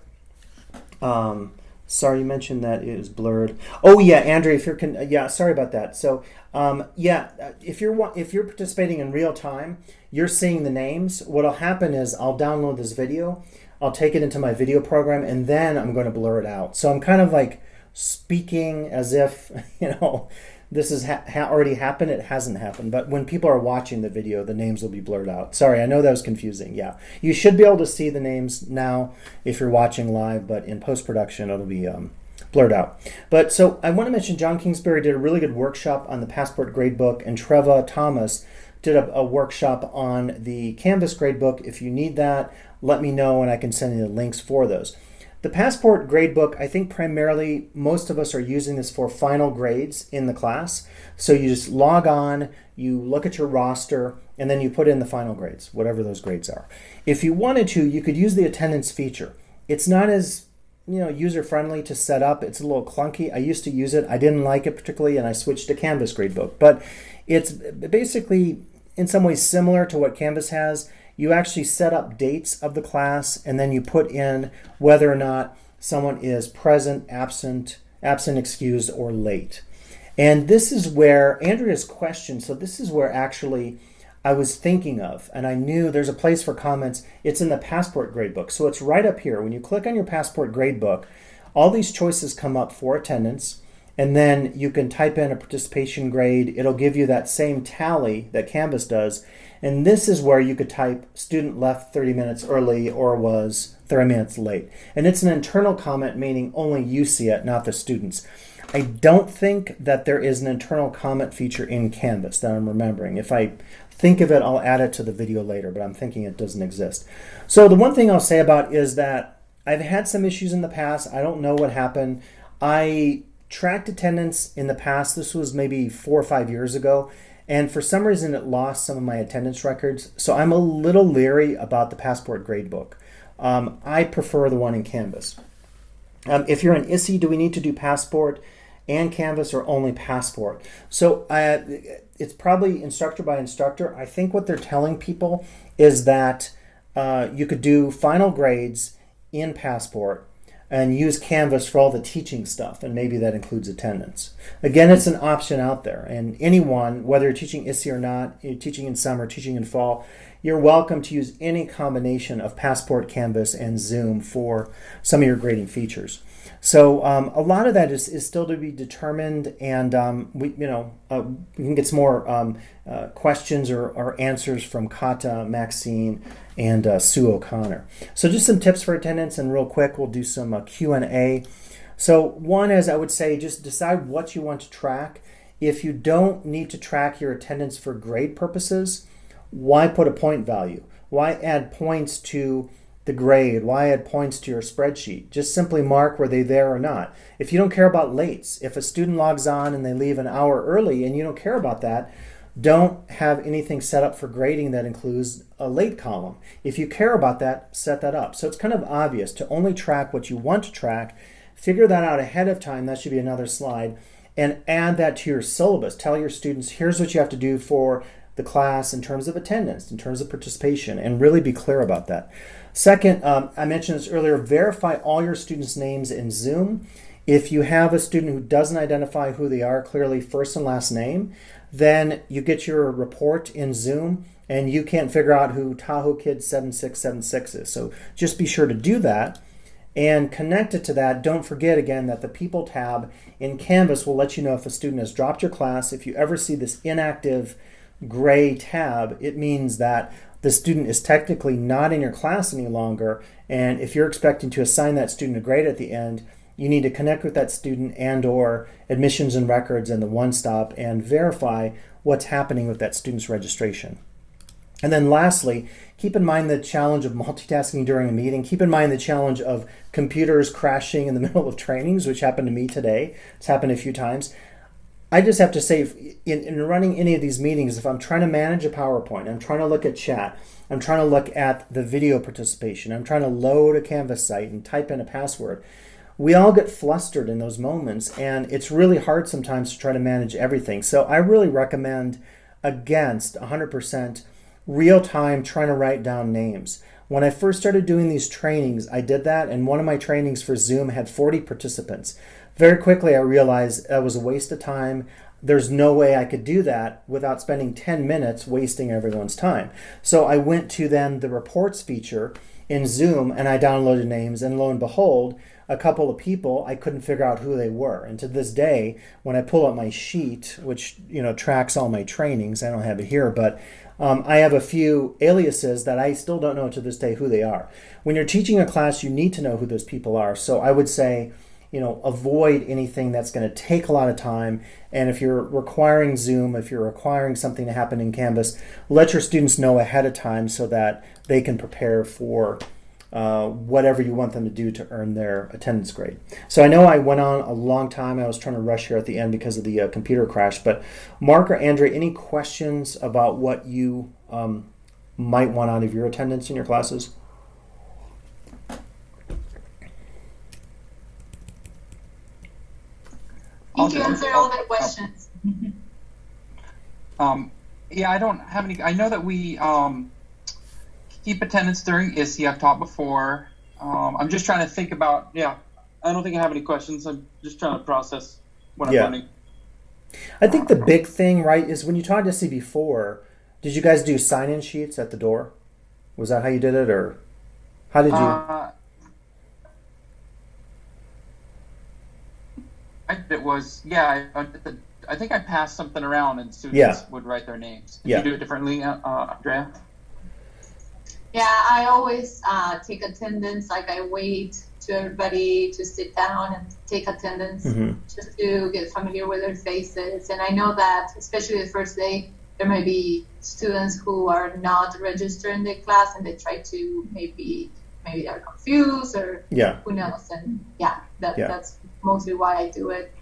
sorry, you mentioned that it is blurred. Oh yeah, Andrea, if you're sorry about that. So if you're participating in real time, you're seeing the names. What'll happen is I'll download this video, I'll take it into my video program, and then I'm going to blur it out. So I'm kind of like speaking as if this has already happened. It hasn't happened, but when people are watching the video, the names will be blurred out. Sorry, I know that was confusing. Yeah, you should be able to see the names now if you're watching live, but in post-production it'll be blurred out. But so I want to mention John Kingsbury did a really good workshop on the Passport Gradebook, and Treva Thomas did a workshop on the Canvas Gradebook. If you need that, let me know and I can send you the links for those. The Passport Gradebook, I think primarily most of us are using this for final grades in the class. So you just log on, you look at your roster, and then you put in the final grades, whatever those grades are. If you wanted to, you could use the attendance feature. It's not as user-friendly to set up. It's a little clunky. I used to use it. I didn't like it particularly, and I switched to Canvas Gradebook. But it's basically in some ways similar to what Canvas has. You actually set up dates of the class, and then you put in whether or not someone is present, absent, excused, or late. And this is where Andrea's question, so this is where actually I was thinking of, and I knew there's a place for comments. It's in the Passport Gradebook. So it's right up here. When you click on your Passport Gradebook, all these choices come up for attendance, and then you can type in a participation grade. It'll give you that same tally that Canvas does. And this is where you could type student left 30 minutes early or was 30 minutes late. And it's an internal comment, meaning only you see it, not the students. I don't think that there is an internal comment feature in Canvas that I'm remembering. If I think of it, I'll add it to the video later, but I'm thinking it doesn't exist. So the one thing I'll say about is that I've had some issues in the past. I don't know what happened. I tracked attendance in the past. This was maybe 4 or 5 years ago. And for some reason, it lost some of my attendance records. So I'm a little leery about the Passport Gradebook. I prefer the one in Canvas. If you're an ISSE, do we need to do Passport and Canvas or only Passport? So it's probably instructor by instructor. I think what they're telling people is that you could do final grades in Passport and use Canvas for all the teaching stuff, and maybe that includes attendance. Again, it's an option out there, and anyone, whether you're teaching ISSE or not, you're teaching in summer, teaching in fall, you're welcome to use any combination of Passport, Canvas, and Zoom for some of your grading features. So a lot of that is still to be determined, and we can get some more questions or answers from Kata, Maxine, and Sue O'Connor. So just some tips for attendance, and real quick, we'll do some Q&A. So one is, I would say, just decide what you want to track. If you don't need to track your attendance for grade purposes, why put a point value? Why add points to the grade? Why add points to your spreadsheet? Just simply mark were they there or not. If you don't care about lates, if a student logs on and they leave an hour early and you don't care about that, don't have anything set up for grading that includes a late column. If you care about that, set that up. So it's kind of obvious to only track what you want to track. Figure that out ahead of time. That should be another slide. And add that to your syllabus. Tell your students, here's what you have to do for the class in terms of attendance, in terms of participation, and really be clear about that. Second, I mentioned this earlier, verify all your students' names in Zoom. If you have a student who doesn't identify who they are clearly, first and last name, then you get your report in Zoom and you can't figure out who Tahoe Kid 7676 is. So just be sure to do that. And connected to that, don't forget again that the People tab in Canvas will let you know if a student has dropped your class. If you ever see this inactive gray tab, it means that the student is technically not in your class any longer. And if you're expecting to assign that student a grade at the end, you need to connect with that student and or admissions and records and the one stop and verify what's happening with that student's registration. And then lastly, keep in mind the challenge of multitasking during a meeting. Keep in mind the challenge of computers crashing in the middle of trainings, which happened to me today. It's happened a few times. I just have to say, in running any of these meetings, if I'm trying to manage a PowerPoint, I'm trying to look at chat, I'm trying to look at the video participation, I'm trying to load a Canvas site and type in a password, we all get flustered in those moments, and it's really hard sometimes to try to manage everything. So I really recommend against 100% real-time trying to write down names. When I first started doing these trainings, I did that, and one of my trainings for Zoom had 40 participants. Very quickly, I realized that was a waste of time. There's no way I could do that without spending 10 minutes wasting everyone's time. So I went to then the reports feature in Zoom, and I downloaded names, and lo and behold, a couple of people, I couldn't figure out who they were. And to this day, when I pull up my sheet, which tracks all my trainings, I don't have it here, but I have a few aliases that I still don't know to this day who they are. When you're teaching a class, you need to know who those people are. So I would say, avoid anything that's going to take a lot of time. And if you're requiring Zoom, if you're requiring something to happen in Canvas, let your students know ahead of time so that they can prepare for whatever you want them to do to earn their attendance grade. So I know I went on a long time. I was trying to rush here at the end because of the computer crash. But Mark or Andre, any questions about what you might want out of your attendance in your classes? I think you answered all the questions. Yeah, I don't have any. I know that we keep attendance during ISSE. I've taught before. I'm just trying to think about, I don't think I have any questions. I'm just trying to process what I'm learning. I think the big thing, right, is when you taught ISSE before, did you guys do sign-in sheets at the door? Was that how you did it, or how did you? It was, I think I passed something around and students would write their names. Did you do it differently, Andrea? Yeah, I always take attendance. Like I wait to everybody to sit down and take attendance just to get familiar with their faces. And I know that especially the first day, there may be students who are not registered in the class and they try to maybe they're confused or who knows. And that's mostly why I do it.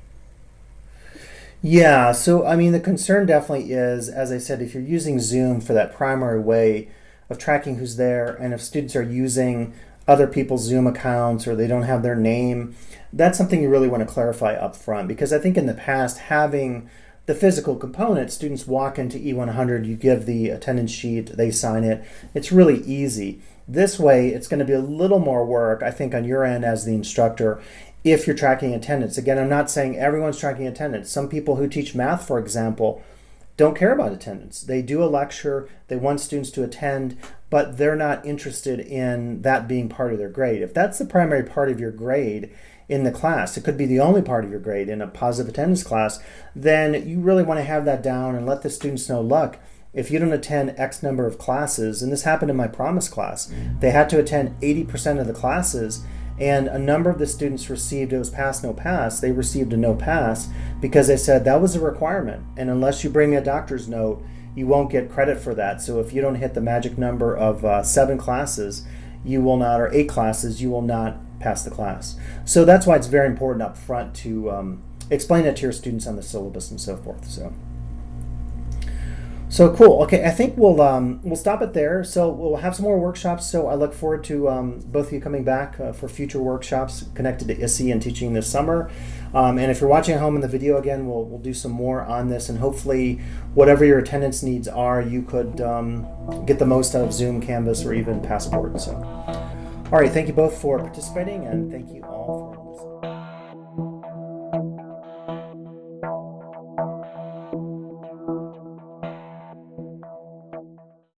Yeah, so I mean the concern definitely is, as I said, if you're using Zoom for that primary way of tracking who's there, and if students are using other people's Zoom accounts or they don't have their name, that's something you really want to clarify up front, because I think in the past, having the physical component, students walk into E100, you give the attendance sheet, they sign it, it's really easy. This way, it's going to be a little more work, I think, on your end as the instructor if you're tracking attendance. Again, I'm not saying everyone's tracking attendance. Some people who teach math, for example, don't care about attendance. They do a lecture, they want students to attend, but they're not interested in that being part of their grade. If that's the primary part of your grade in the class, it could be the only part of your grade in a positive attendance class, then you really want to have that down and let the students know, look, if you don't attend X number of classes, and this happened in my Promise class, they had to attend 80% of the classes, and a number of the students received, it was pass, no pass, they received a no pass because they said that was a requirement. And unless you bring me a doctor's note, you won't get credit for that. So if you don't hit the magic number of 7 classes, you will not, or 8 classes, you will not pass the class. So that's why it's very important up front to explain it to your students on the syllabus and so forth. So cool. Okay, I think we'll stop it there. So we'll have some more workshops. So I look forward to both of you coming back for future workshops connected to ISSE and teaching this summer. And if you're watching at home in the video again, we'll do some more on this, and hopefully, whatever your attendance needs are, you could get the most out of Zoom, Canvas, or even Passport. So, all right, thank you both for participating, and thank you all for